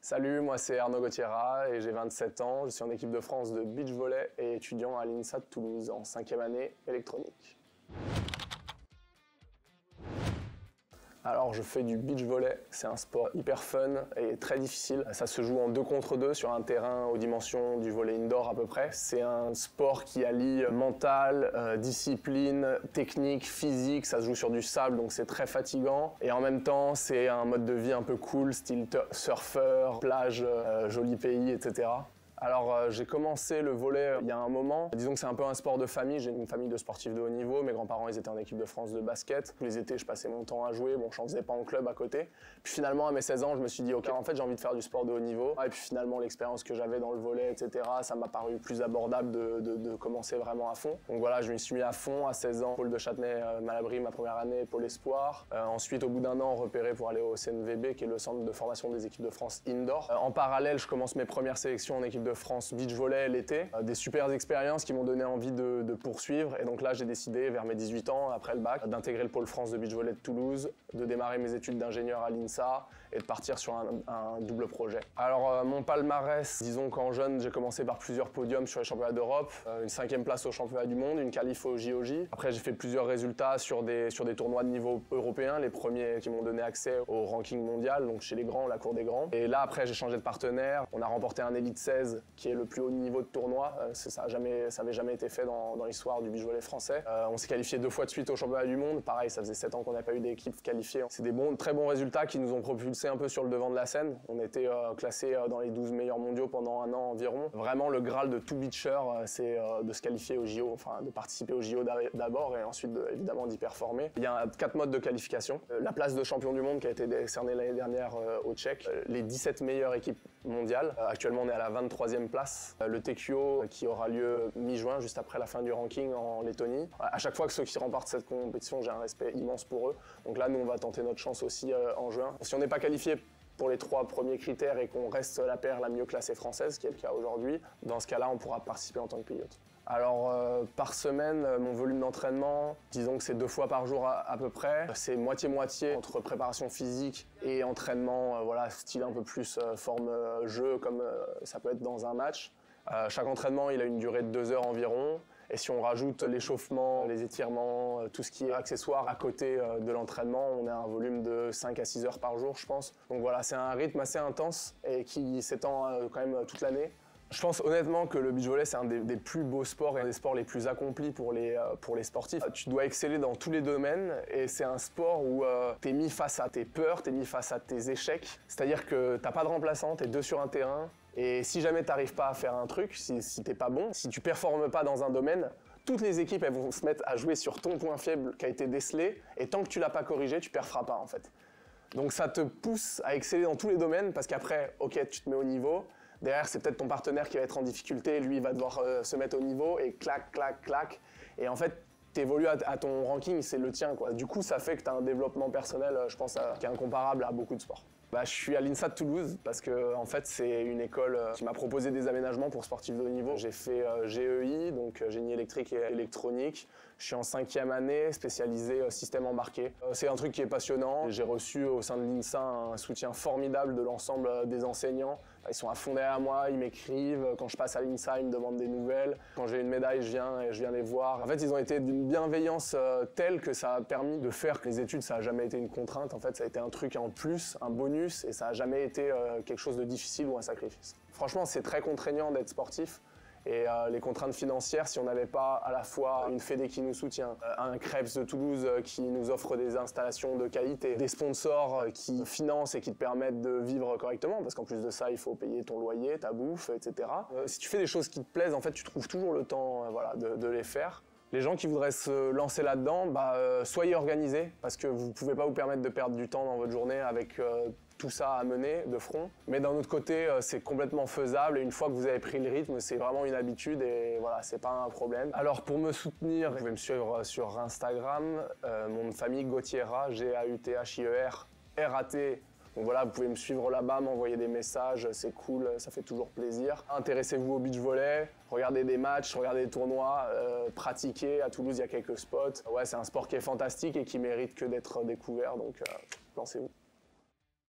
Salut, moi c'est Arnaud Gauthiera et j'ai 27 ans. Je suis en équipe de France de beach volley et étudiant à l'INSA de Toulouse en 5e année électronique. Alors je fais du beach volley, c'est un sport hyper fun et très difficile. Ça se joue en 2 contre 2 sur un terrain aux dimensions du volley indoor à peu près. C'est un sport qui allie mental, discipline, technique, physique. Ça se joue sur du sable donc c'est très fatigant. Et en même temps c'est un mode de vie un peu cool, style surfeur, plage, joli pays, etc. Alors j'ai commencé le volley il y a un moment. Disons que c'est un peu un sport de famille. J'ai une famille de sportifs de haut niveau. Mes grands-parents ils étaient en équipe de France de basket. Tous les étés je passais mon temps à jouer. Bon, je n'en faisais pas en club à côté. Puis finalement à mes 16 ans je me suis dit ok, en fait j'ai envie de faire du sport de haut niveau. Et puis finalement l'expérience que j'avais dans le volley, etc. ça m'a paru plus abordable de commencer vraiment à fond. Donc voilà, je m'y suis mis à fond à 16 ans. Pôle de Châtenay-Malabry ma première année, pôle espoir. Ensuite au bout d'un an repéré pour aller au CNVB qui est le centre de formation des équipes de France indoor. En parallèle je commence mes premières sélections en équipe de France beach volley l'été, des super expériences qui m'ont donné envie de poursuivre et donc là j'ai décidé vers mes 18 ans après le bac d'intégrer le pôle France de beach volley de Toulouse, de démarrer mes études d'ingénieur à l'INSA et de partir sur un double projet. Alors mon palmarès, disons qu'en jeune j'ai commencé par plusieurs podiums sur les championnats d'Europe, une 5e place au championnat du monde, une qualif au JOJ. Après j'ai fait plusieurs résultats sur des tournois de niveau européen, les premiers qui m'ont donné accès au ranking mondial, donc chez les grands, la cour des grands. Et là après j'ai changé de partenaire, on a remporté un Elite 16 qui est le plus haut niveau de tournoi, ça avait jamais été fait dans l'histoire du beach volley français. On s'est qualifié 2 fois de suite au championnat du monde, pareil ça faisait 7 ans qu'on n'a pas eu d'équipe qualifiée. C'est des très bons résultats qui nous ont propulsés un peu sur le devant de la scène. On était classés dans les 12 meilleurs mondiaux pendant un an environ. Vraiment le graal de tout beacher c'est de se qualifier au JO, enfin de participer au JO d'abord et ensuite évidemment d'y performer. Il y a 4 modes de qualification. La place de champion du monde qui a été décernée l'année dernière au Tchèque, les 17 meilleures équipes mondiales, actuellement on est à la 23e place. Le TQO qui aura lieu mi-juin, juste après la fin du ranking en Lettonie. À chaque fois que ceux qui remportent cette compétition, j'ai un respect immense pour eux. Donc là, nous, on va tenter notre chance aussi en juin. Si on n'est pas qualifié pour les 3 premiers critères et qu'on reste la paire la mieux classée française, qui est le cas aujourd'hui, dans ce cas-là, on pourra participer en tant que pilote. Alors par semaine, mon volume d'entraînement, disons que c'est 2 fois par jour à peu près. C'est moitié-moitié entre préparation physique et entraînement, voilà, style un peu plus forme jeu comme ça peut être dans un match. Chaque entraînement, il a une durée de 2 heures environ. Et si on rajoute l'échauffement, les étirements, tout ce qui est accessoire à côté de l'entraînement, on a un volume de 5 à 6 heures par jour, je pense. Donc voilà, c'est un rythme assez intense et qui s'étend quand même toute l'année. Je pense honnêtement que le beach volley c'est un des plus beaux sports et un des sports les plus accomplis pour les sportifs. Tu dois exceller dans tous les domaines et c'est un sport où t'es mis face à tes peurs, t'es mis face à tes échecs. C'est-à-dire que t'as pas de remplaçant, t'es 2 sur un terrain et si jamais t'arrives pas à faire un truc, si t'es pas bon, si tu performes pas dans un domaine, toutes les équipes elles vont se mettre à jouer sur ton point faible qui a été décelé et tant que tu l'as pas corrigé, tu perferas pas en fait. Donc ça te pousse à exceller dans tous les domaines parce qu'après, ok, tu te mets au niveau. Derrière, c'est peut-être ton partenaire qui va être en difficulté, lui il va devoir se mettre au niveau et clac, clac, clac. Et en fait, tu évolues à ton ranking, c'est le tien, quoi. Du coup, ça fait que tu as un développement personnel, je pense, qui est incomparable à beaucoup de sports. Je suis à l'INSA de Toulouse parce que en fait, c'est une école qui m'a proposé des aménagements pour sportifs de haut niveau. J'ai fait GEI, donc génie électrique et électronique. Je suis en 5e année, spécialisé système embarqué. C'est un truc qui est passionnant. J'ai reçu au sein de l'INSA un soutien formidable de l'ensemble des enseignants. Ils sont à fond derrière moi, ils m'écrivent. Quand je passe à l'INSA, ils me demandent des nouvelles. Quand j'ai une médaille, je viens les voir. En fait, ils ont été d'une bienveillance telle que ça a permis de faire que les études, ça n'a jamais été une contrainte. En fait, ça a été un truc en plus, un bonus, et ça n'a jamais été quelque chose de difficile ou un sacrifice. Franchement, c'est très contraignant d'être sportif. Et les contraintes financières, si on n'avait pas à la fois une fédé qui nous soutient, un Krebs de Toulouse qui nous offre des installations de qualité, des sponsors qui financent et qui te permettent de vivre correctement, parce qu'en plus de ça, il faut payer ton loyer, ta bouffe, etc. Si tu fais des choses qui te plaisent, en fait, tu trouves toujours le temps voilà, de les faire. Les gens qui voudraient se lancer là-dedans, soyez organisés, parce que vous ne pouvez pas vous permettre de perdre du temps dans votre journée avec tout ça à mener de front. Mais d'un autre côté, c'est complètement faisable et une fois que vous avez pris le rythme, c'est vraiment une habitude et voilà, c'est pas un problème. Alors pour me soutenir, vous pouvez me suivre sur Instagram, mon nom de famille Gauthiera, G-A-U-T-H-I-E-R, R-A-T. Donc voilà, vous pouvez me suivre là-bas, m'envoyer des messages, c'est cool, ça fait toujours plaisir. Intéressez-vous au beach volley, regardez des matchs, regardez des tournois, pratiquez. À Toulouse, il y a quelques spots. Ouais, c'est un sport qui est fantastique et qui mérite que d'être découvert, donc lancez-vous.